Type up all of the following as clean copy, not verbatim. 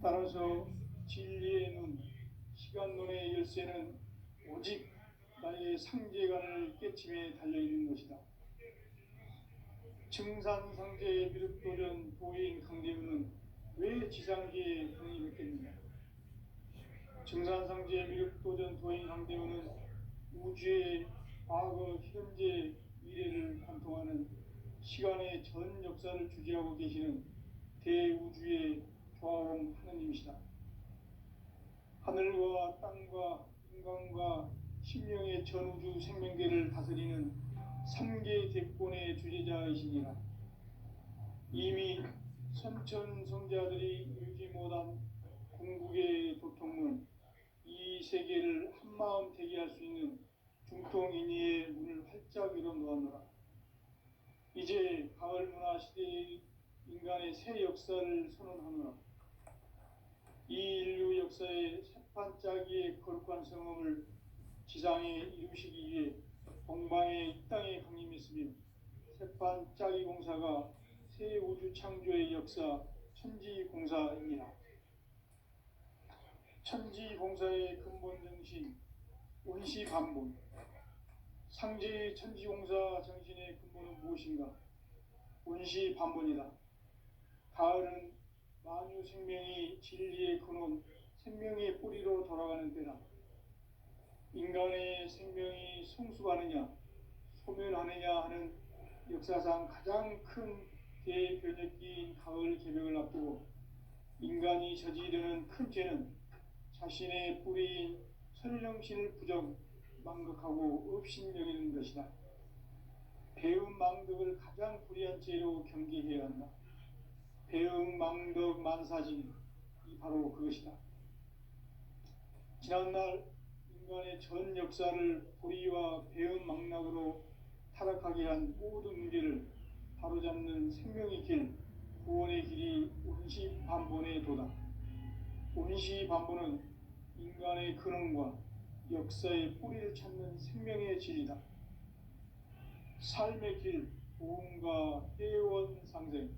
따라서 진리의 눈, 시간론의 열쇠는 오직 나의 상제관을 깨침에 달려있는 것이다. 증산상제의 미륵도전 도인 강대우는 왜 지상계에 독립했겠느냐? 증산상제의 미륵도전 도인 강대우는 우주의 과거, 현재, 미래를 관통하는 시간의 전 역사를 주재하고 계시는 대우주의 조화원 하느님이시다. 하늘과 땅과 인간과 신명의 전우주 생명계를 다스리는 3개 대권의 주재자이시니라. 이미 선천성자들이 이루지 못한 궁극의 도통문, 이 세계를 한마음 되게 할 수 있는 중통인의의 문을 활짝 열어 놓았노라. 이제 가을 문화 시대의 인간의 새 역사를 선언하노라. 이 인류 역사의 새판짜기의 거룩한 성험을 지상에 이루시기 위해 동방의 이 땅에 강림했으며 새판짜기 공사가 새 우주 창조의 역사 천지공사이니라. 천지공사의 근본 정신 원시반본. 상제의 천지공사 정신의 근본은 무엇인가? 원시반본이다. 가을은 만유 생명이 진리의 근원, 생명의 뿌리로 돌아가는 때다. 인간의 생명이 성숙하느냐, 소멸하느냐 하는 역사상 가장 큰 대변혁기인 가을 개벽을 앞두고 인간이 저지르는 큰 죄는 자신의 뿌리인 선령신을 부정, 망극하고 업신여기는 것이다. 배음 망덕을 가장 불의한 죄로 경계해야 한다. 배음 망덕 만사진, 이 바로 그것이다. 지난날 인간의 전 역사를 불의와 배음 망락으로 타락하게 한 모든 문제를 바로잡는 생명의 길, 구원의 길이 원시반본의 도다. 원시반본은 인간의 근원과 역사의 뿌리를 찾는 생명의 진리다. 삶의 길, 보험과 해원상생.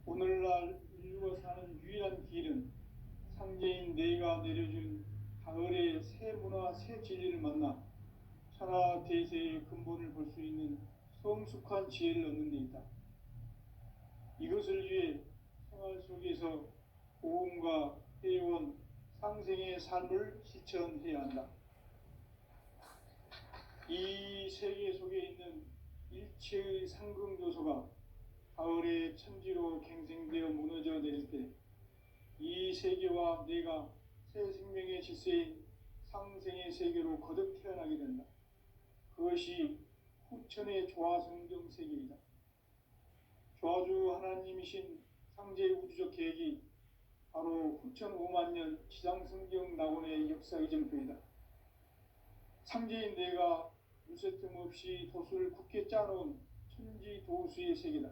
오늘날 인류가 사는 유일한 길은 상제인 내가 내려준 가을의 새 문화, 새 진리를 만나 천하 대세의 근본을 볼 수 있는 성숙한 지혜를 얻는 데 있다. 이것을 위해 생활 속에서 보험과 해원, 상생의 삶을 실천해야 한다. 이 세계 속에 있는 일체의 상승 요소가 가을의 천지로 갱생되어 무너져 내릴 때 이 세계와 내가 새 생명의 질서인 상생의 세계로 거듭 태어나게 된다. 그것이 후천의 조화성경 세계이다. 조화주 하나님이신 상제의 우주적 계획이 바로 후천 5만 년 지상성경 낙원의 역사 이정표이다. 상제인 내가 물새틈 없이 도수를 굳게 짜놓은 천지도수의 세계다.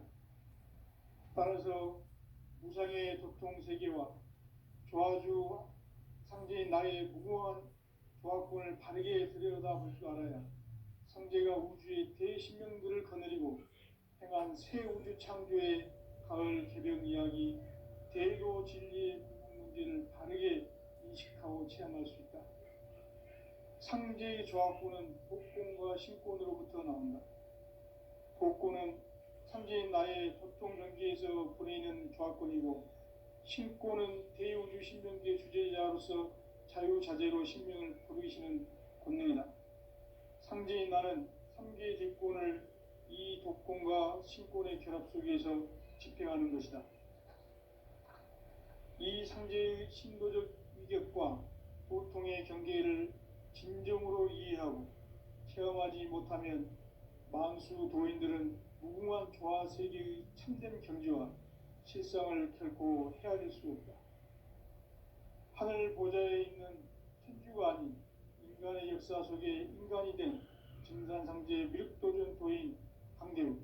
따라서 무상의 도통세계와 조화주 상제인 나의 무궁한 조화권을 바르게 들여다볼 줄 알아야 상제가 우주의 대신명들을 거느리고 행한 새 우주 창조의 가을 개벽 이야기, 대도 진리의 문제를 바르게 인식하고 체험할 수 있다. 상제의 조화권은 복권과 신권으로부터 나온다. 복권은 상제인 나의 도통 경계에서 보내는 조화권이고, 신권은 대우주 신명계 주제자로서 자유자재로 신명을 부르시는 권능이다. 상제인 나는 3개의 대권을 이 독권과 신권의 결합 속에서 집행하는 것이다. 이 상제의 신도적 위격과 도통의 경계를 진정으로 이해하고 체험하지 못하면 만수 도인들은 무궁한 조화세계의 참된 경지와 실상을 결코 헤아릴 수 없다. 하늘 보좌에 있는 천주가 아닌 인간의 역사 속에 인간이 된 증산상제의 미륵도전 도인 강대우.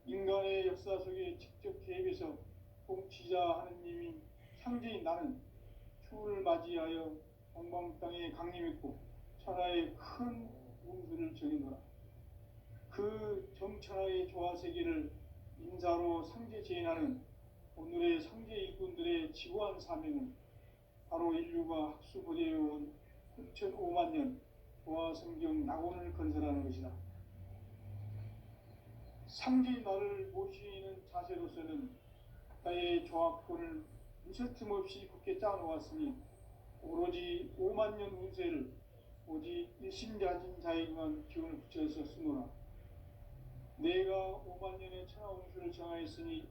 인간의 역사 속에 직접 개입해서 통치자 하느님인 상제인 나는 추후를 맞이하여 동방 땅에 강림했고 천하의 큰 운수를 적이노라. 그 정천하의 조화세계를 인사로 상제 제인하는 오늘의 상제 일꾼들의 내가 지구한 사명은 바로 인류가 학수부대해온 6,5만 년 보화성경 낙원을 건설하는 것이다. 상기 나를 모시는 자세로서는 나의 조합권을 무설틈 없이 굳게 짜놓았으니 오로지 5만 년 운세를 오직 일심가진 자에게만 기운을 붙여서 쓰노라. 내가 5만 년의 천하 운수를 정하였으니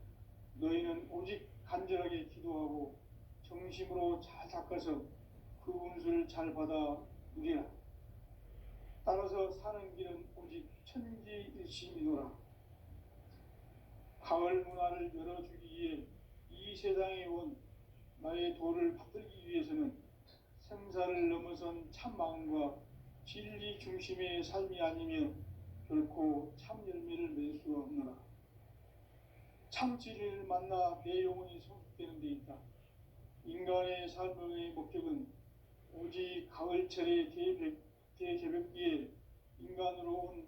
너희는 오직 간절하게 기도하고 정심으로 잘 닦아서 그 운수를 잘 받아 누리라. 따라서 사는 길은 오직 천지일심이노라. 가을 문화를 열어주기 위해 이 세상에 온 나의 도를 받들기 위해서는 생사를 넘어선 참 마음과 진리 중심의 삶이 아니면 결코 참 열매를 맺을 수 없노라. 참 진리를 만나 내 영혼이 성숙되는 데 있다. 인간의 삶의 목적은 오직 가을철의 대개벽기에 인간으로 온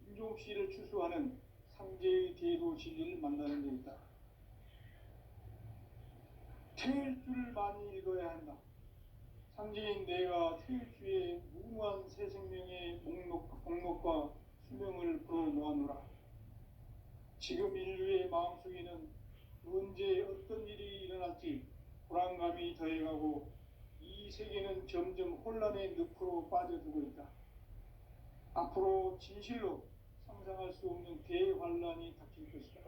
인종씨를 추수하는 상제의 대도 진리를 만나는 데 있다. 태일 줄을 많이 읽어야 한다. 상제인 내가 태일주의 무궁한 새 생명의 목록과 수명을 풀어놓아노라. 지금 인류의 마음속에는 언제 어떤 일이 일어날지 불안감이 더해가고 이 세계는 점점 혼란의 늪으로 빠져들고 있다. 앞으로 진실로 상상할 수 없는 대환란이 닥칠 것이다.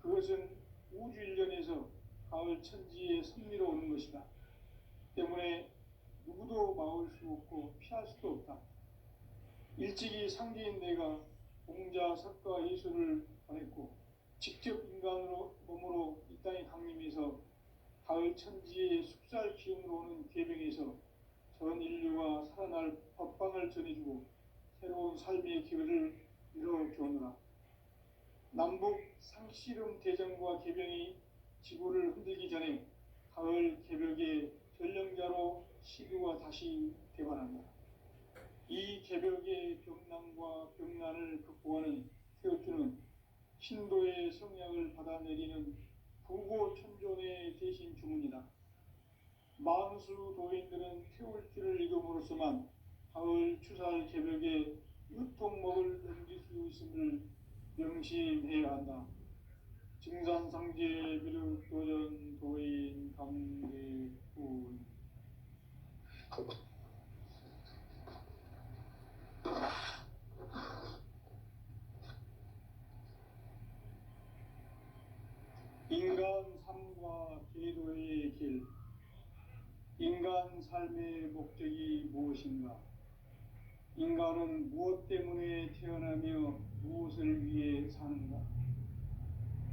그것은 우주 일련에서 가을 천지의 섭리로 오는 것이다. 때문에 누구도 막을 수 없고 피할 수도 없다. 일찍이 상제인 내가 공자, 석가, 예수를 보냈고 직접 인간으로 몸으로 이 땅에 강림해서 가을 천지의 숙살 기운으로 오는 계명에서 전 인류가 살아날 법방을 전해주고 새로운 삶의 기회를 이뤄주오노라. 남북 상씨름 대전과 계병이 지구를 흔들기 전에 가을 개벽의 전령자로 시교가 다시 대관한다. 이 개벽의 병난과 병난을 극복하는 태우주는 신도의 성약을 받아내리는 부고천존의 대신 주문이다. 만수 도인들은 태울주를 읽음으로써만 가을 추살 개벽에 유통목을 넘길 수 있음을 명심해야 한다. 증산상제 미륵도전 도인 강대군. 인간 삶과 계도의 길. 인간 삶의 목적이 무엇인가? 인간은 무엇 때문에 태어나며 무엇을 위해 사는가?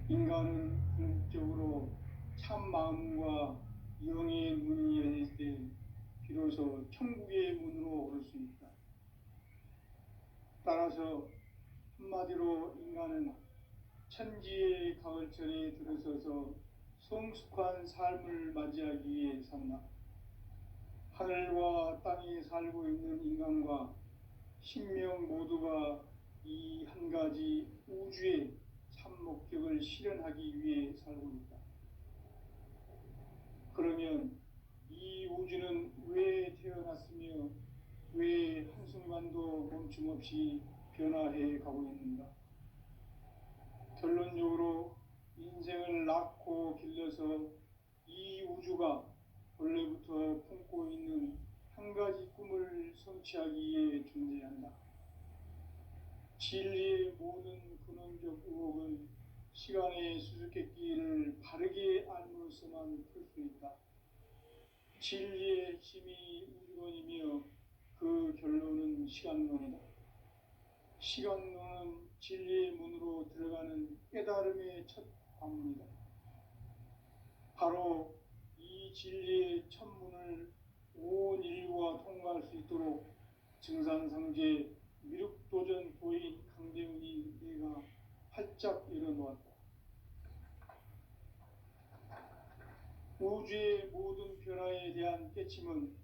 인간은 궁극적으로 참 마음과 영의 문이 열릴 때 비로소 천국의 문으로 오를 수 있다. 따라서 한마디로 인간은 천지의 가을철에 들어서서 성숙한 삶을 맞이하기 위해 산다. 하늘과 땅에 살고 있는 인간과 신명 모두가 이 한 가지 우주의 참 목적을 실현하기 위해 살고 있다. 그러면 이 우주는 왜 태어났으며 왜 한순간도 멈춤없이 변화해 가고 있는가? 결론적으로 인생을 낳고 길러서 이 우주가 원래부터 품고 있는 한 가지 꿈을 성취하기 위해 존재한다. 진리의 모든 근원적 의혹은 시간의 수수께끼를 바르게 알므로써만 풀 수 있다. 진리의 핵심이 우주론이며 그 결론은 시간론이다. 시간론은 진리의 문으로 들어가는 깨달음의 첫 관문이다. 바로 이 진리의 첫 문을 온 인류가 통과할 수 있도록 증산상제 미륵도전 도인 강대훈이 내가 활짝 열어놓았다. 우주의 모든 변화에 대한 깨침은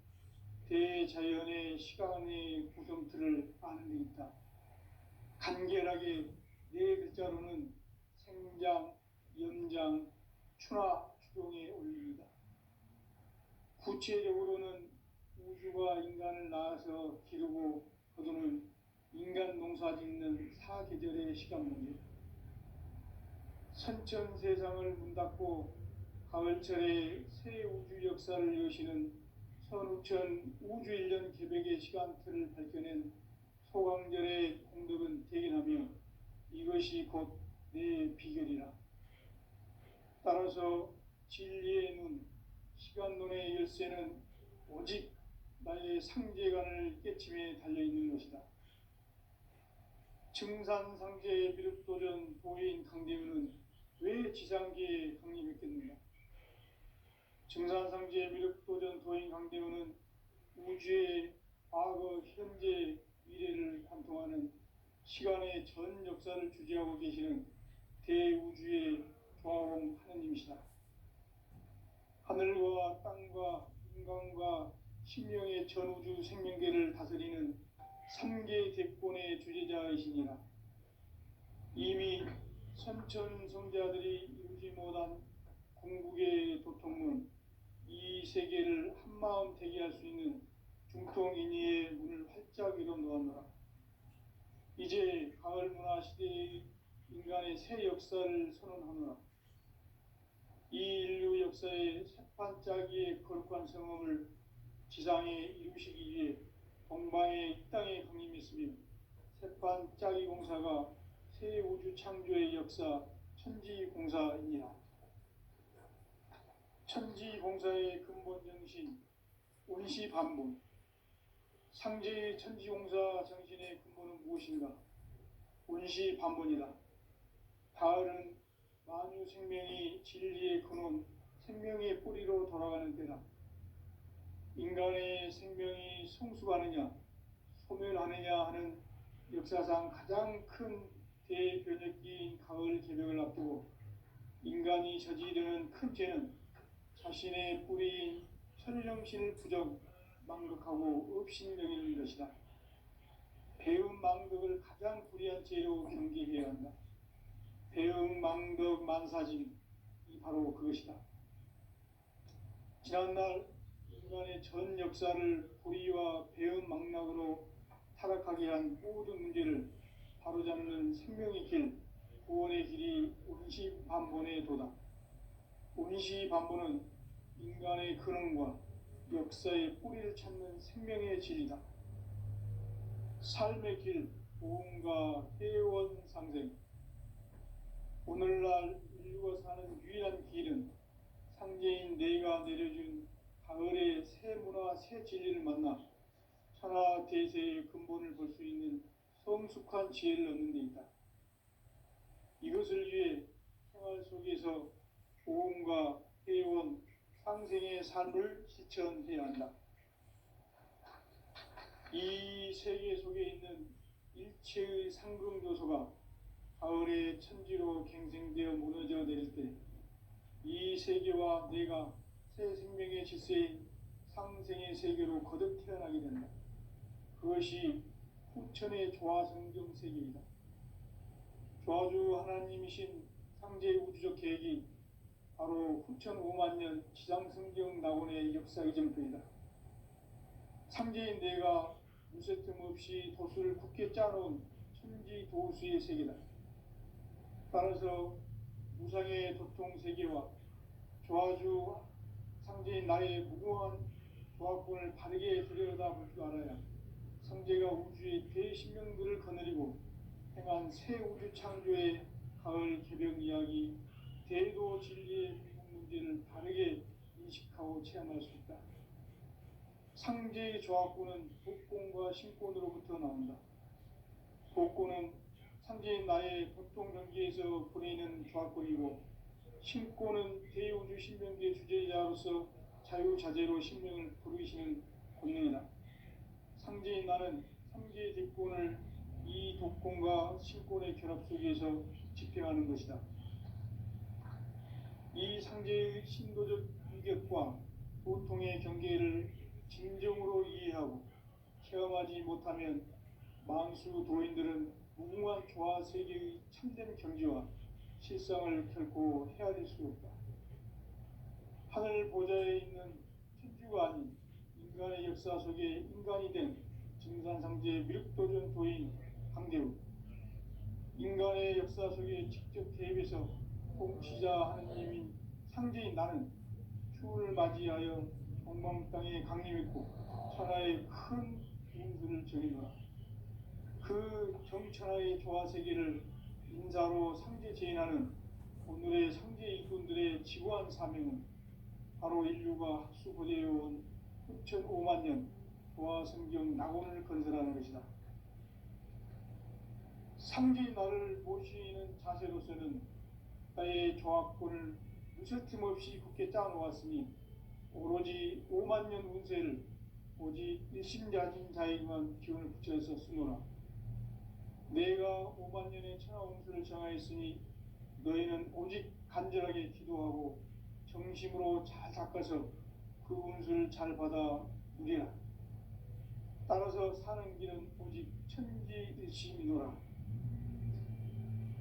대자연의 시간의 구성틀을 아는 데 있다. 간결하게 네 글자로는 생장, 연장, 추나 추동에 올립니다. 구체적으로는 우주가 인간을 낳아서 기르고 거두는 인간 농사 짓는 사계절의 시간 문제, 선천 세상을 문 닫고 가을철에 새 우주 역사를 여시는 선우천 우주일년 개백의 시간틀을 밝혀낸 소강절의 공덕은 대견하며 이것이 곧 내 비결이라. 따라서 진리의 눈, 시간론의 열쇠는 오직 나의 상제관을 깨침에 달려있는 것이다. 증산상제의 미륵도전 도인 강대우는 왜 지상계에 강림했겠는가? 증산상제의 미륵도전 도인 강대우는 우주의 과거, 현재, 미래를 관통하는 시간의 전 역사를 주재하고 계시는 대우주의 조화홍 하느님이시다. 하늘과 땅과 인간과 신령의 전우주 생명계를 다스리는 삼계 대권의 주제자이시니라. 이미 선천성자들이 이루지 못한 궁극의 도통문, 이 세계를 한마음 되게 할 수 있는 중통인의의 문을 활짝 열어 놓았노라. 이제 가을 문화 시대의 인간의 새 역사를 선언하노라. 이 인류 역사의 새반짝이의 거룩한 성험을 지상에 이루시기 위해 동방의 이 땅에 강림했으며 새반짝이 공사가 새 우주 창조의 역사 천지공사이니라. 천지공사의 근본 정신 온시반본, 상제의 천지공사 정신의 근본은 무엇인가? 온시반본이다. 가을은 만유 생명이 진리의 근원, 생명의 뿌리로 돌아가는 때다. 인간의 생명이 성숙하느냐, 소멸하느냐 하는 역사상 가장 큰 대변혁기인 가을 개벽을 앞두고 인간이 저지르는 큰 죄는 자신의 뿌리인 천령신을 부정, 망극하고 업신여기는 것이다. 배움 망덕을 가장 불의한 죄로 경계해야 한다. 배움 망덕 만사짐이 바로 그것이다. 지난날 인간의 전 역사를 불의와 배움 망락으로 타락하게 한 모든 문제를 바로잡는 생명의 길, 구원의 길이 온시반본의 도다. 온시반본은 인간의 근원과 역사의 뿌리를 찾는 생명의 진리다. 삶의 길, 보험과 회원상생. 오늘날 인류가 사는 유일한 길은 상제인 내가 내려준 가을의 새 문화, 새 진리를 만나 천하 대세의 근본을 볼 수 있는 성숙한 지혜를 얻는 데 있다. 이것을 위해 생활 속에서 보험과 회원, 상생의 삶을 실천해야 한다. 이 세계 속에 있는 일체의 상금요소가 가을의 천지로 갱생되어 무너져 내릴 때 이 세계와 내가 새 생명의 질서인 상생의 세계로 거듭 태어나게 된다. 그것이 후천의 조화성경 세계이다. 조화주 하나님이신 상제의 우주적 계획이 바로 후천 5만 년 지상성경 낙원의 역사 이정표이다. 상제인 내가 무쇠틈 없이 도수를 굳게 짜놓은 천지 도수의 세계다. 따라서 무상의 도통 세계와 조화주 상제인 나의 무궁한 조화권을 바르게 들여다볼 줄 알아야 상제가 우주의 대신명들을 거느리고 행한 새 우주 창조의 가을 개벽 이야기, 대도 진리의 문제를 바르게 인식하고 체험할 수 있다. 상제의 조화권은 복권과 신권으로부터 나온다. 복권은 상제인 나의 보통 경계에서 보내는 조화권이고, 신권은 대우주 신명계 주제자로서 자유자재로 신명을 부르시는 권능이다. 상제인 나는 상제의 대권을 이 독권과 신권의 결합 속에서 집행하는 것이다. 이 상제의 신도적 위격과 보통의 경계를 진정으로 이해하고 체험하지 못하면 만수 도인들은 무궁한 조화 세계의 참된 경지와 실상을 결코 헤아릴 수 없다. 하늘 보좌에 있는 우주가 아닌 인간의 역사 속에 인간이 된 증산상제 미륵도전 도인 강대우, 인간의 역사 속에 직접 개입해서 통치자 하느님인 상제인 나는 추운을 맞이하여 동방 땅에 강림했고 천하의 큰 운수를 정해놓아 그 정천하의 조화세계를 인사로 상제 제인하는 오늘의 상제 일꾼들의 지고한 사명은 바로 인류가 학수고대해온 후천 5만 년 조화성경 낙원을 건설하는 것이다. 상제의 나를 모시는 자세로서는 나의 조합권을 무설팀 없이 굳게 짜놓았으니 오로지 5만 년 운세를 오직 일심자진 자에게만 기운을 붙여서 쓰노라. 내가 5만 년의 천하 운수를 정하였으니 너희는 오직 간절하게 기도하고 정심으로 잘 닦아서 그 운수를 잘 받아 누리라. 따라서 사는 길은 오직 천지일심이노라.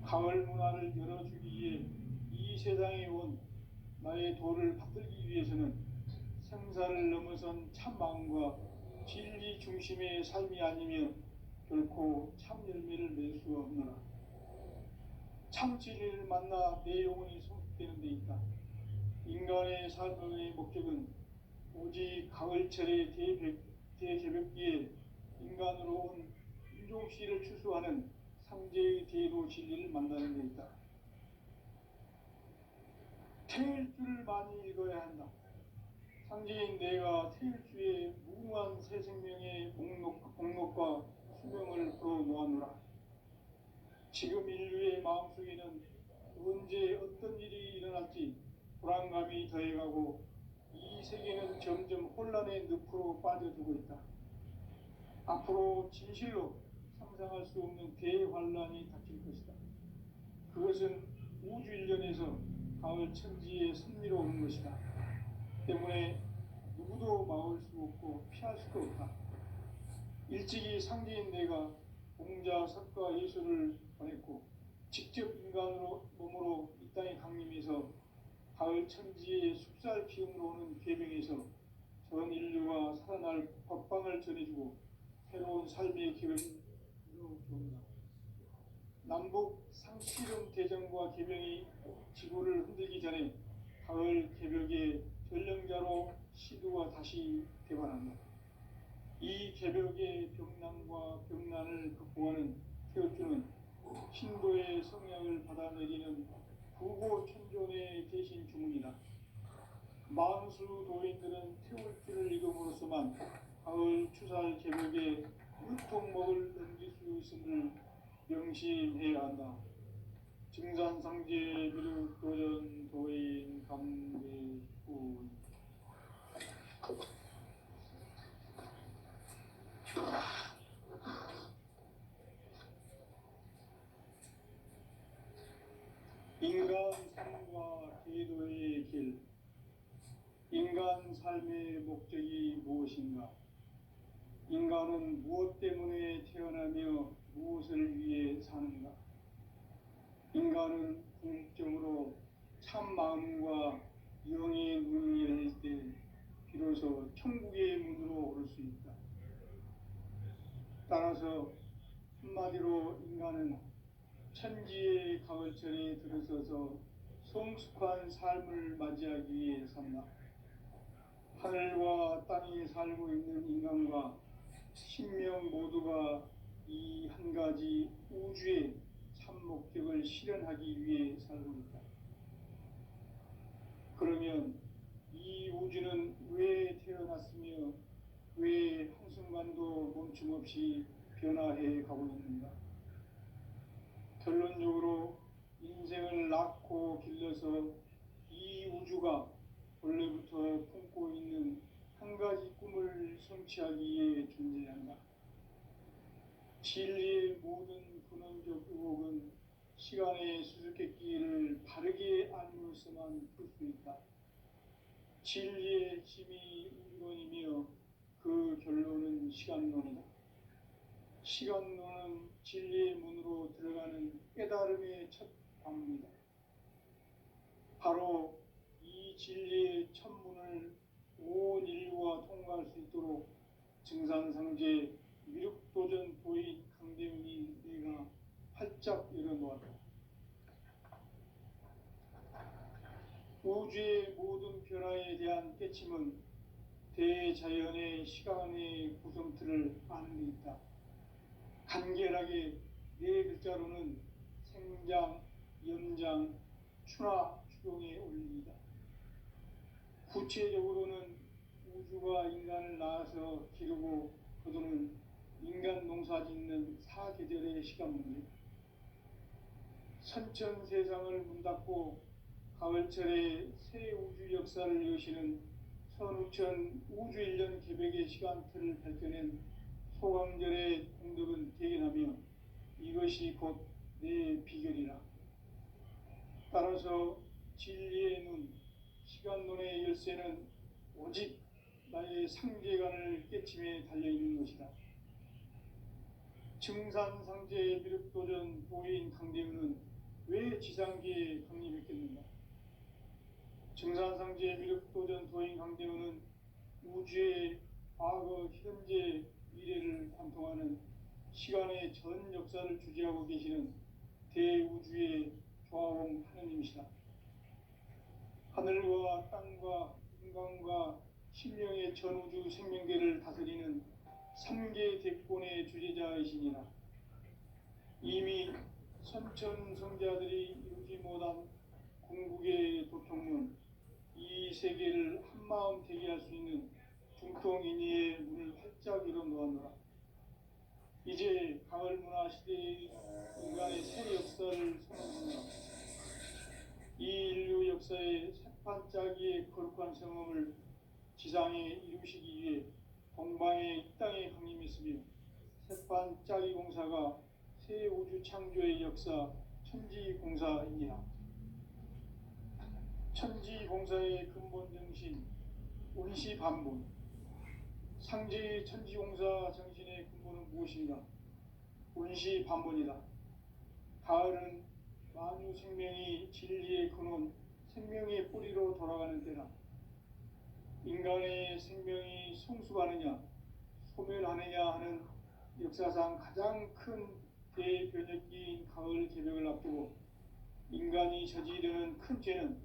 가을 문화를 열어주기 위해 이 세상에 온 나의 도를 받들기 위해서는 생사를 넘어선 참 마음과 진리 중심의 삶이 아니면 결코 참 열매를 맺을 수가 없노라. 참 진리를 만나 내 영혼이 성숙되는 데 있다. 인간의 삶의 목적은 오직 가을철의 대개벽기에 인간으로 온 인종씨를 추수하는 상제의 대도 진리를 만나는 데 있다. 태일주를 많이 읽어야 한다. 상제인 내가 태일주의 무궁한 새 생명의 목록과 수명을 풀어 놓아노라. 지금 인류의 마음속에는 언제 어떤 일이 일어날지 불안감이 더해가고 이 세계는 점점 혼란의 늪으로 빠져들고 있다. 앞으로 진실로 상상할 수 없는 대환란이 닥칠 것이다. 그것은 우주 일련에서 가을 천지의 섭리로 오는 것이다. 때문에 누구도 막을 수 없고 피할 수도 없다. 일찍이 상제인 내가 공자, 석가, 예수를 보냈고 직접 인간으로 몸으로 이 땅에 강림해서 가을 천지의 숲살 기운으로 오는 계명에서 전 인류가 살아날 법방을 전해주고 새로운 삶의 기회를 이루어줍니다. 남북 상시름 대전과 계명이 지구를 흔들기 전에 가을 개벽의 전령자로 시두가 다시 개발한다. 이 개벽의 병난과 병난을 극복하는 태어주는 신도의 성향을 받아내리는 부고천존의 대신 주문이다. 만수 도인들은 태울주를 읽음으로써만 가을 추살 개벽에 유통목을 넘길 수 있음을 명심해야 한다. 증산상제 미륵도전 도인 강대우. 인간 삶과 기도의 길. 인간 삶의 목적이 무엇인가? 인간은 무엇 때문에 태어나며 무엇을 위해 사는가? 인간은 궁극적으로 참 마음과 영의 눈이 열릴 때 비로소 천국의 문으로 오를 수 있다. 따라서 한마디로 인간은 천지의 가을철에 들어서서 성숙한 삶을 맞이하기 위해 산다. 하늘과 땅에 살고 있는 인간과 신명 모두가 이 한 가지 우주의 참 목적을 실현하기 위해 살고 있다. 그러면 이 우주는 왜 태어났으며 왜 한순간도 멈춤없이 변화해 가고 있는가? 결론적으로 인생을 낳고 길러서 이 우주가 원래부터 품고 있는 한 가지 꿈을 성취하기 위해 존재한다. 진리의 모든 근원적 의혹은 시간의 수수께끼를 바르게 알므로서만 풀 수 있다. 진리의 핵심이 우주론이며 그 결론은 시간론이다. 시간론은 진리의 문으로 들어가는 깨달음의 첫 관문이다. 바로 이 진리의 첫 문을 온 인류가 통과할 수 있도록 증산상제 미륵도전 도인 강대훈이 내가 활짝 열어놓았다. 우주의 모든 변화에 대한 깨침은 대자연의 시간의 구성틀을 아는 데 있다. 간결하게 네 글자로는 생장, 연장, 추나 추동의 원리이다. 구체적으로는 우주가 인간을 낳아서 기르고 거두는 인간 농사 짓는 사계절의 시간 문제, 선천 세상을 문 닫고 가을철에 새 우주 역사를 여시는 선우천 우주 1년 개백의 시간틀을 밝혀낸 소강절의 공덕은 대견하며 이것이 곧 내 비결이라. 따라서 진리의 눈, 시간론의 열쇠는 오직 나의 상제관을 깨침에 달려있는 것이다. 증산상제 미륵도전 도인 강대훈은 왜 지상계에 강림했겠는가? 증산상제 미륵도전 도인 강대훈은 우주의 과거, 현재, 미래를 관통하는 시간의 전 역사를 주재하고 계시는 대우주의 조화홍 하느님이시다. 하늘과 땅과 인간과 신령의 전우주 생명계를 다스리는 삼계 대권의 주재자이시니라. 이미 선천성자들이 이루지 못한 궁극의 도통문, 이 세계를 한마음 되게 할 수 있는 중통인의의 문을 활짝 열어놓았노라. 이제 가을 문화 시대의 인간의 새 역사를 선언합니다. 이 인류 역사의 새판짜기의 거룩한 성험을 지상에 이루시기 위해 동방의 이 땅에 강림했으며 새판짜기 공사가 새 우주 창조의 역사 천지공사이니라. 천지공사의 근본 정신 운시반본, 상제의 천지공사 정신의 근본은 무엇인가? 운시반본이다. 가을은 만유 생명이 진리의 근원, 생명의 뿌리로 돌아가는 때라. 인간의 생명이 성숙하느냐, 소멸하느냐 하는 역사상 가장 큰 대변혁기인 가을 개벽을 앞두고 인간이 저지르는 큰 죄는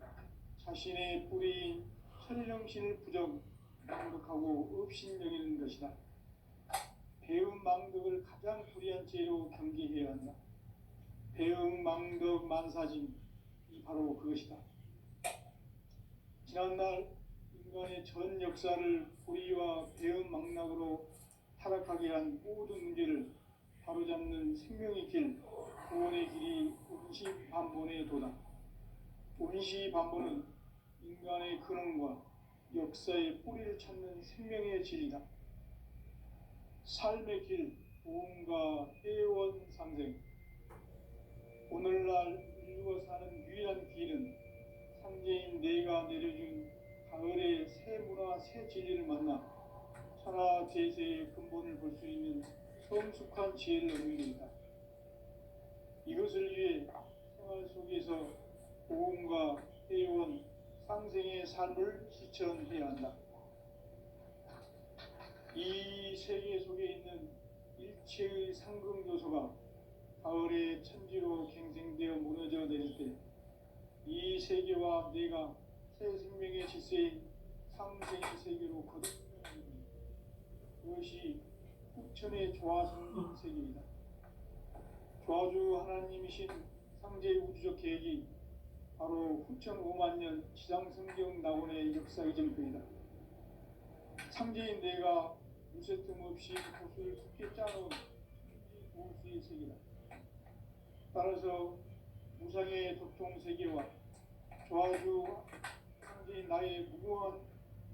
자신의 뿌리인 천령신을 부정, 망덕하고 업신 여기는 것이다. 배음 망덕을 가장 불의한 죄로 경계해야 한다. 배음 망덕 만사짐, 이 바로 그것이다. 지난날 인간의 전 역사를 불의와 배음 망락으로 타락하게 한 모든 문제를 바로잡는 생명의 길, 구원의 길이 운시반본의 도다. 운시반본은 인간의 근원과 역사의 뿌리를 찾는 생명의 진리다. 삶의 길, 보험과 해원상생. 오늘날 인류가 사는 유일한 길은 상제인 내가 내려준 가을의 새 문화, 새 진리를 만나 천하 제세의 근본을 볼 수 있는 성숙한 지혜를 얻는 길이다. 이것을 위해 생활 속에서 보험과 해원, 상생의 삶을 실천해야 한다. 이 세계 속에 있는 일체의 상금 요소가 가을의 천지로 갱생되어 무너져 내릴 때 이 세계와 내가 새 생명의 질서인 상생의 세계로 거듭나는 그것이 후천의 조화성인 세계이다. 조화주 하나님이신 상제의 우주적 계획이 바로 후천 5만 년 지상성경 낙원의 역사 이전편이다. 상제인 내가 무쇠 틈 없이 구슬을 깊게 짜놓은 천지보수의 세계다. 따라서 무상의 도통 세계와 조화주 상제인 나의 무궁한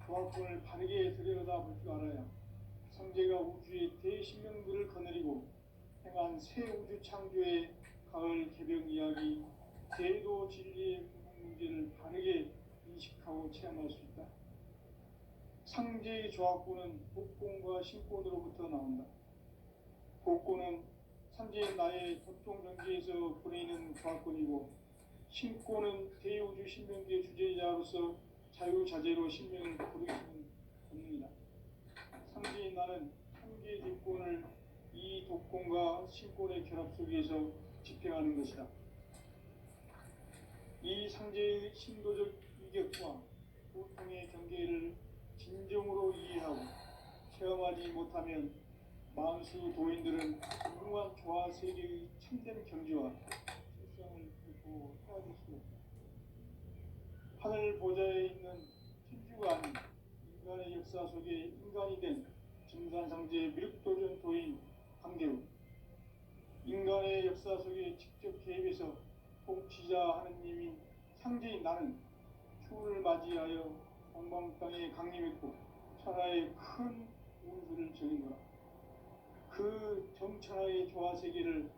조화권을 바르게 들여다볼 줄 알아야 상제가 우주의 대신명들을 거느리고 행한 새 우주 창조의 가을 개벽 이야기, 제도 진리의 궁극 문제를 바르게 인식하고 체험할 수 있다. 상제의 조합구는 복권과 신권으로부터 나온다. 복권은 상제인 나의 도통 정지에서 보내는 조합권이고, 신권은 대우주 신명계 주제자로서 자유자재로 신명을 부르시는 겁니다. 상제인 나는 한계 집권을 이 독권과 신권의 결합 속에서 집행하는 것이다. 이 상제의 신도적 위격과 고통의 경계를 진정으로 이해하고 체험하지 못하면 만수 도인들은 무궁한 조화 세계의 참된 경지와 실상을 듣고 헤아릴 수 없다. 하늘 보좌에 있는 천주가 아닌 인간의 역사 속에 인간이 된 증산상제의 미륵도전 도인 강대우, 인간의 역사 속에 직접 개입해서 통치자 하느님인 상제인 나는 추운을 맞이하여 동방땅에 강림했고 천하의 큰 운수를 적인 거라. 그 정천하의 조화세계를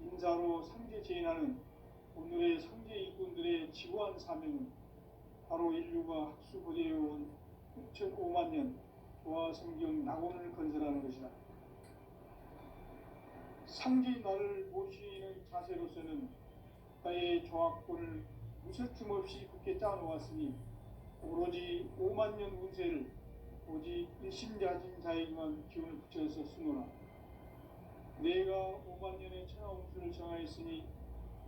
인사로 상제 제인하는 오늘의 상제 일꾼들의 지구한 사명은 바로 인류가 학수고대해온 6,500만 년 조화성경 낙원을 건설하는 것이다. 상제인 나를 모시는 자세로서는 나의 조합권을 무설춤 없이 굳게 짜놓았으니 오로지 5만 년 운세를 오직 일심자진 자에게만 기운을 붙여서 쓰노라. 내가 5만 년의 천하 운수를 정하였으니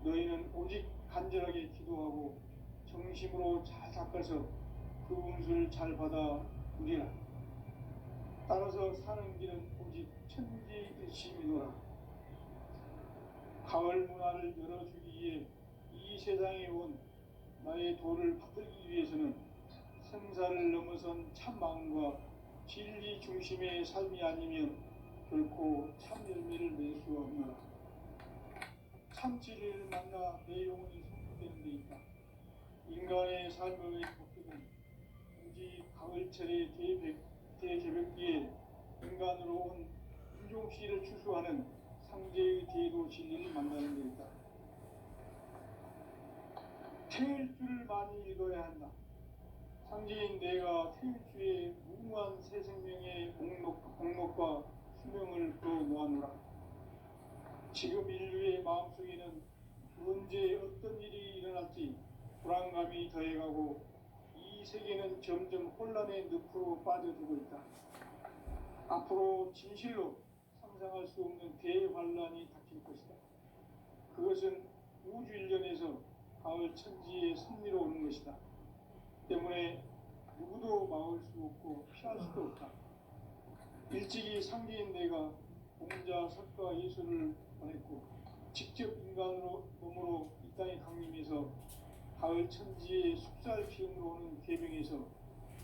너희는 오직 간절하게 기도하고 정심으로 잘 닦아서 그 운수를 잘 받아 누리라. 따라서 사는 길은 오직 천지일심이노라. 가을 문화를 열어주기 위해 이 세상에 온 나의 도를 받들기 위해서는 생사를 넘어선 참 마음과 진리 중심의 삶이 아니면 결코 참 열매를 맺을 수 없노라. 참 진리를 만나 내 영혼이 성숙되는 데 있다. 인간의 삶의 복귀는 오직 가을철의 대개벽기에 인간으로 온 인종씨를 추수하는 상제의 대도 진리를 만나는 데 있다. 태일주를 많이 읽어야 한다. 상제인 내가 태일주의 무궁한 새 생명의 목록과 수명을 풀어놓아노라. 지금 인류의 마음속에는 언제 어떤 일이 일어날지 불안감이 더해가고 이 세계는 점점 혼란의 늪으로 빠져들고 있다. 앞으로 진실로 상상할 수 없는 대환란이 닥칠 것이다. 그것은 우주 일련에서 가을 천지의 섭리로 오는 것이다. 때문에 누구도 막을 수 없고 피할 수도 없다. 일찍이 상제인 내가 공자, 석가, 예수를 보냈고 직접 인간으로 몸으로 이 땅에 강림해서 가을 천지의 숙살 기운으로 오는 계명에서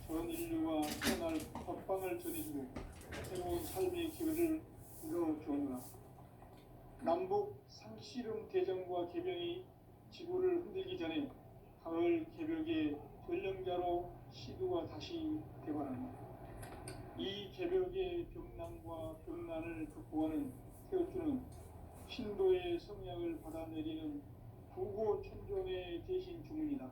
전 인류가 태어날 법방을 전해주고 새로운 삶의 기회를 이뤄주었노라. 남북 상씨름 대전과 개병이 지구를 흔들기 전에 가을 개벽의 전령자로 시두가 다시 개관한다. 이 개벽의 병난과 병난을 극복하는 태울주는 신도의 성약을 받아내리는 부고천존의 대신 주문이다.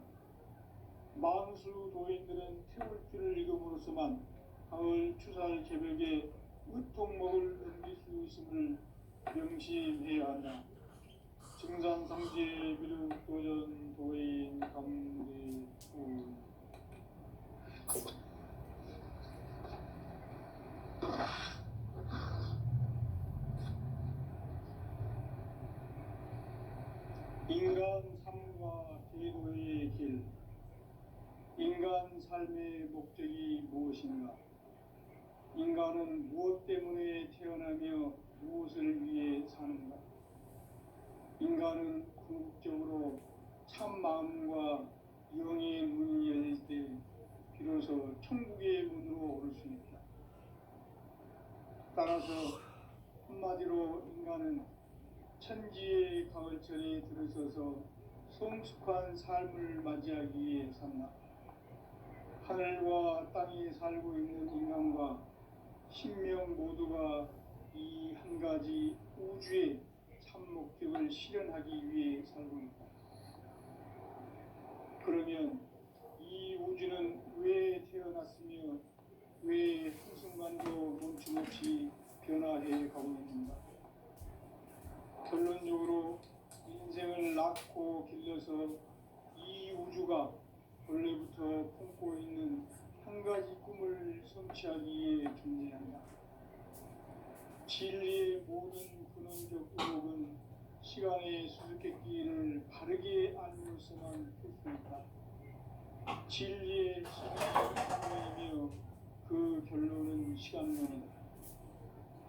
만수 도인들은 태울주를 읽음으로써만 가을 추살 개벽의 의통목을 넘길 수 있음을 명심해야 한다. 증산상제 미륵도전 도인 강대우. 인간 삶과 제도의 길. 인간 삶의 목적이 무엇인가? 인간은 무엇 때문에 태어나며 무엇을 위해 사는가? 인간은 궁극적으로 참 마음과 영의 문이 열릴 때 비로소 천국의 문으로 오를 수 있다. 따라서 한마디로 인간은 천지의 가을철에 들어서서 성숙한 삶을 맞이하기 위해 산다. 하늘과 땅에 살고 있는 인간과 신명 모두가 이 한 가지 우주의 참 목적을 실현하기 위해 살고 있다. 그러면 이 우주는 왜 태어났으며 왜 한순간도 멈춤없이 변화해 가고 있는가? 결론적으로 인생을 낳고 길러서 이 우주가 원래부터 품고 있는 성취하기에 존재한다. 진리의 모든 근원적 의혹은 시간의 수수께끼를 바르게 알면서만 풀 수 있다. 진리의 시간론이며 그 결론은 시간론이다.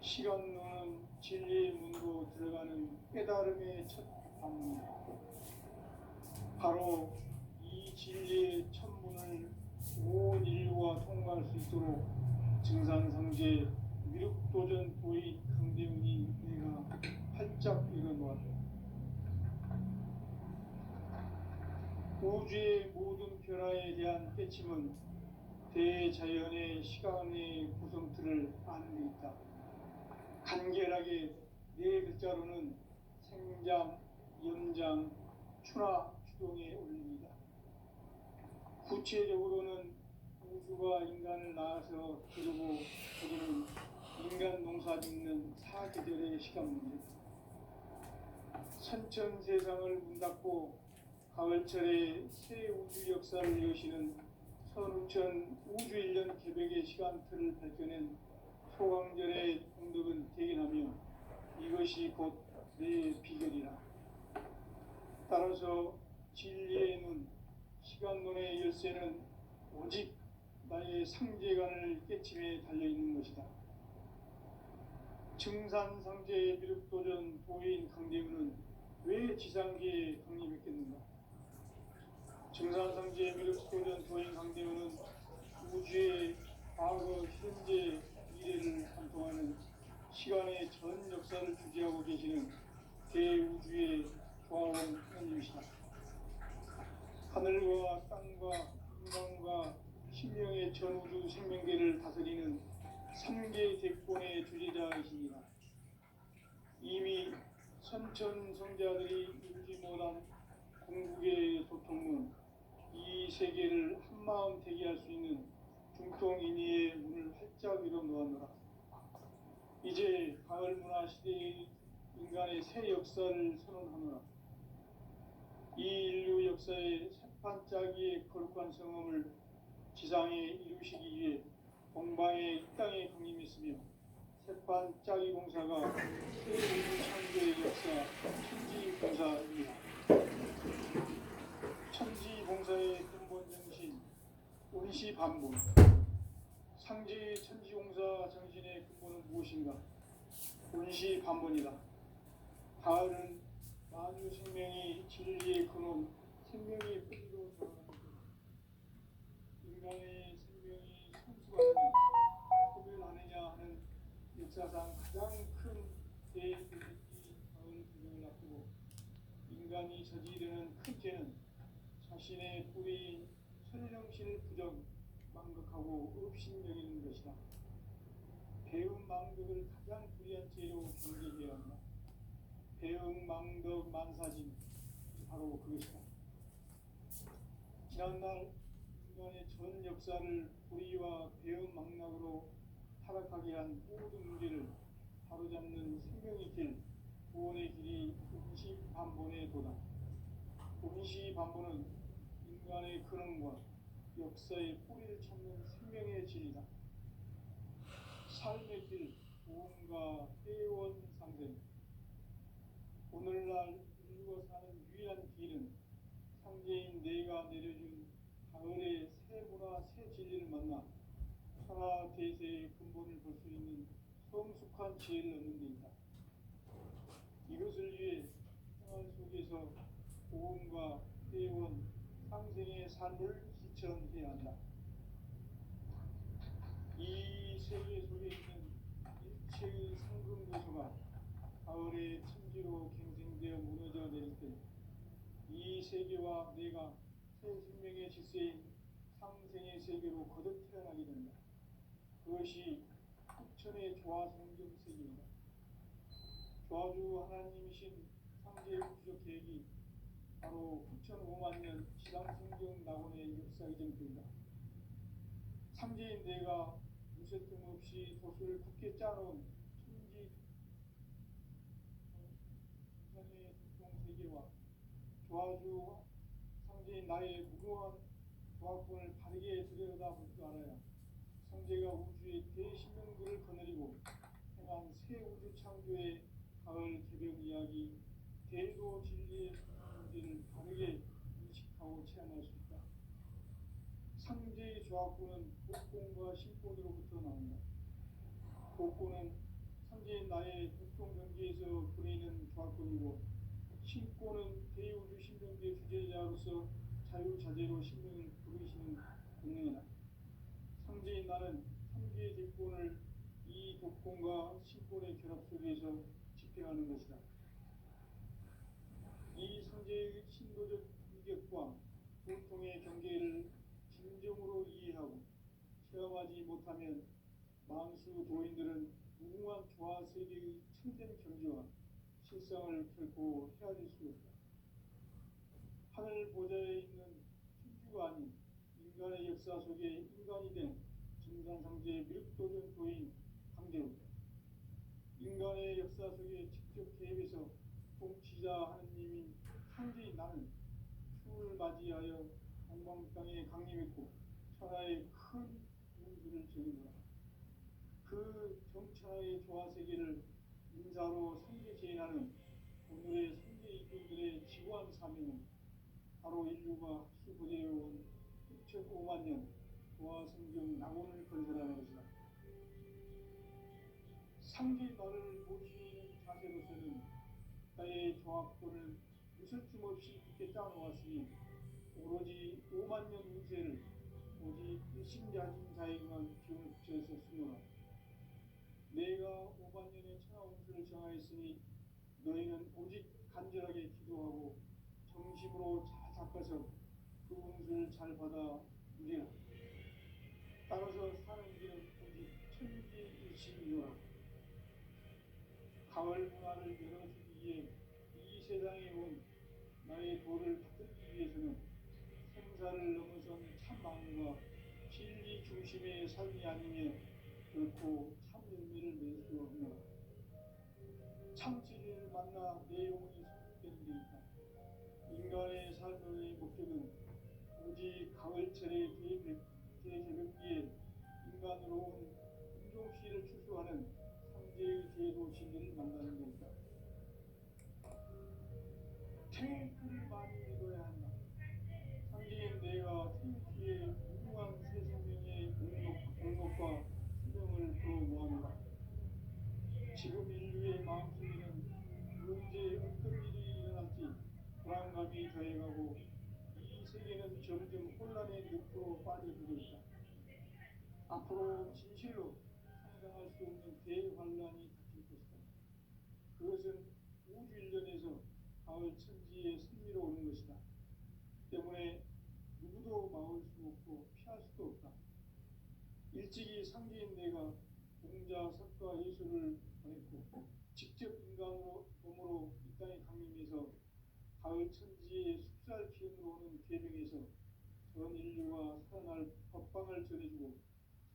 시간론은 진리의 문으로 들어가는 깨달음의 첫 방문이다. 바로 이 진리의 첫 문을 온 인류가 통과할 수 있도록 증산상제 미륵도전 도의 강대훈이 내가 활짝 일어놓았다. 우주의 모든 변화에 대한 깨침은 대자연의 시간의 구성틀을 아는 데 있다. 간결하게 네 글자로는 생장, 연장, 추나 추동에 올립니다. 구체적으로는 우주가 인간을 낳아서 기르고 거기는 인간 농사 짓는 사계절의 시간 문제. 선천 세상을 문 닫고 가을철에 새 우주 역사를 여시는 선우천 우주 1년 개백의 시간틀을 밝혀낸 소강절의 공덕은 대견하며 이것이 곧 내 비결이라. 따라서 진리의 눈, 시간론의 열쇠는 오직 나의 상제관을 깨침에 달려있는 것이다. 증산상제의 미륵도전 도인 강대훈은 왜 지상계에 강림했겠는가? 증산상제의 미륵도전 도인 강대훈은 우주의 과거, 현재, 미래를 관통하는 시간의 전 역사를 주재하고 계시는 대우주의 조화원님이시다. 하늘과 땅과 인간과 신명의 전우주 생명계를 다스리는 3개 대권의 주제자이십니다. 이미 선천성자들이 이루지 못한 궁극의 도통문, 이 세계를 한마음 되게 할 수 있는 중통인의의 문을 활짝 열어놓았노라. 이제 가을 문화 시대의 인간의 새 역사를 선언하노라. 이 인류 역사의 새판짜기의 거룩한 성험을 지상에 이루시기 위해 동방의 이 땅에 강림했으며 새판짜기 공사가 새 우주 창조의 역사 천지봉사입니다. 천지봉사의 근본 정신 운시반본. 상제의 천지공사 정신의 근본은 무엇인가? 운시반본이다. 가을은 만유 생명이 진리의 근원, 생명의 뿌리로 돌아가는 것. 인간의 생명이 성숙하느냐, 소멸하느냐 하는 역사상 가장 큰 대비극이 가을 배경을 앞두고 인간이 저지르는 큰 죄는 자신의 뿌리인 천령신을 부정, 망극하고 업신여기는 것이다. 배움 망덕을 가장 불의한 죄로 경계해야 한다. 배움 망덕 만사진, 바로 그것이다. 지난날 인간의 전 역사를 불의와 배움 망락으로 타락하게 한 모든 문제를 바로잡는 생명의 길, 구원의 길이 운시반본의 도다. 운시반본은 인간의 근원과 역사의 뿌리를 찾는 생명의 진리다. 삶의 길, 구원과 회원 상생. 오늘날 인류가 사는 유일한 길은 상제인 내가 내려준 가을의 새 문화, 새 진리를 만나 천하 대세의 근본을 볼 수 있는 성숙한 지혜를 얻는 데 있다. 이것을 위해 생활 속에서 구원과 회원, 상생의 삶을 실천해야 한다. 이 세계 속에 있는 일체의 상금도서가 가을의 천지로 갱생되어 무너져 내릴 때 이 세계와 내가 새 생명의 질서인 상생의 세계로 거듭 태어나게 된다. 그것이 흑천의 조화성경 세계이다. 조화주 하나님이신 상제의 우주적 계획이 바로 9,500,000년 신앙성경 낙원의 역사 이전입니다. 상제인 내가 무쇠 틈없이 도수를 굳게 짜놓은 천지 부산의 동세계와 조화주 상제인 나의 무궁한 조화권을 바르게 들여다볼 줄 알아야 상제 천재가 우주의 대신명들을 거느리고 행한 새 우주 창조의 가을 개벽 이야기, 대도 진리의 문제를 바르게 인식하고 체험할 수 있다. 상제의 조합구는 복권과 신권으로부터 나온다. 복권은 상제의 나의 독종 경계에서 보내는 조합권이고, 신권은 대우주 신명기의 주제자로서 자유자재로 신명을 부르시는 권능이다. 상제의 나는 3개의 대권을 이 독권과 신권의 결합 속에서 집행하는 것이다. 이 상제의 신도적 인격과 전통의 경계를 진정으로 이해하고 체험하지 못하면 만수 도인들은 무궁한 조화 세계의 참된 경지와 실상을 결코 헤아릴 수 없다. 하늘 보좌에 있는 천주가 아닌 인간의 역사 속에 인간이 된 증산상제의 미륵도전 도인 강제로 인간의 역사 속에 직접 개입해서 통치자 하느님인 상제의 나는 추을 맞이하여 동방 땅에 강림했고 천하의 큰 운수를 정의노라. 그 정천하의 조화세계를 인사로 상계 제인하는 오늘의 상계 이종들의 지구한 사명은 바로 인류가 학수고대해온 6,500만 년 조화성경 낙원을 건설하는 것이다. 상계 나를 모시는 자세로서는 나의 조합권을 무설춤 없이 굳게 짜놓았으니 오로지 5만 년 운세를 오직 일심야심자에게만 기운을 붙여서 쓰노라. 내가 5만 년의 천하 운수를 정하였으니 너희는 오직 간절하게 기도하고 정심으로 잘 닦아서 그 운수를 잘 받아 누리라. 따라서 사는 길은 오직 천지일심이노라. 가을 문화를 열어주기 위해 이 세상에 온 나의 도를 받들기 위해서는 생사를 넘어선 참 마음과 진리 중심의 삶이 아니면 결코 참 열매를 맺을 수 없노라. 참 진리를 만나 내 영혼이 성숙되는 데 있다. 인간의 삶의 목적은 오직 가을철의 개개벽기에 인간으로 온 인종시를 추수하는 상제의 제도 진리를 만나는 데 있다. 태극기를 많이 믿어야 한다. 상제인 내가 태극기의 무궁한 새 생명의 목록과 수명을 불어모아노라. 지금 인류의 마음속에는 언제 어떤 일이 일어날지 불안감이 더해가고 이 세계는 점점 혼란의 늪으로 빠져들고 있다. 앞으로 진실로 상상할 수 없는 대환란이 닥칠 것이다. 그것은 우주 일련에서 가을 천지의 승리로 오는 것이다. 때문에 누구도 막을 수 없고 피할 수도 없다. 일찍이 상제인 내가 공자, 석가, 예수를 보냈고 직접 인간으로 몸으로 이 땅에 강림해서 가을 천지의 숲살 기운으로 오는 계명에서 전 인류가 살아날 법방을 전해주고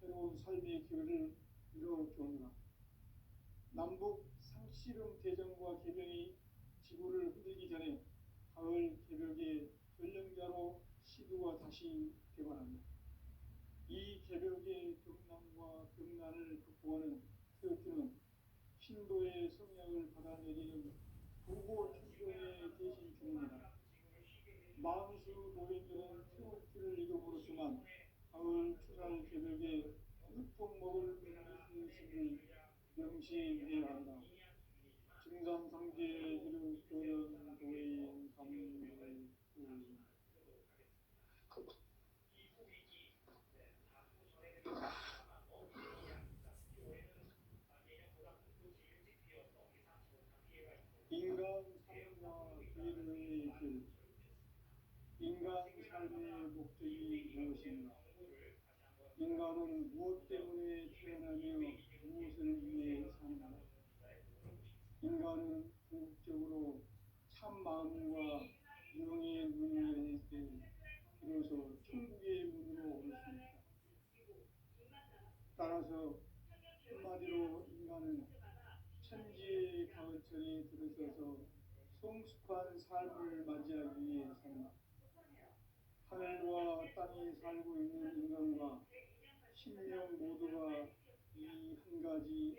새로운 삶의 기회를 이뤄주오노라. 남북 상씨름 대전과 개병이 지구를 흔들기 전에 가을 개벽의 전령자로 시두가 다시 개관한다. 이 개벽의 경남과 경난을 극복하는 태극기는 신도의 성약을 받아내리는 부고 천종의 대신 주문이다. 만수 노인들은 태극기를 잃어버렸지만 가을 추살 개벽에 흑복 먹을 의식을 명심해야 한다. 증산상제 이르도는 도인 감물 인간 삶과 기회의 길. 인간 삶의 목적이 무엇인가? 인간은 무엇 때문에 태어나며 무엇을 위해 사는가? 인간은 궁극적으로 참 마음과 영의 문을 열릴 때 비로소 천국의 문으로 올 수 있다. 따라서 한마디로 인간은 천지의 가을철에 들어서서 성숙한 삶을 맞이하기 위해 산다. 하늘과 땅에 살고 있는 인간과 신명 모두가 이 한 가지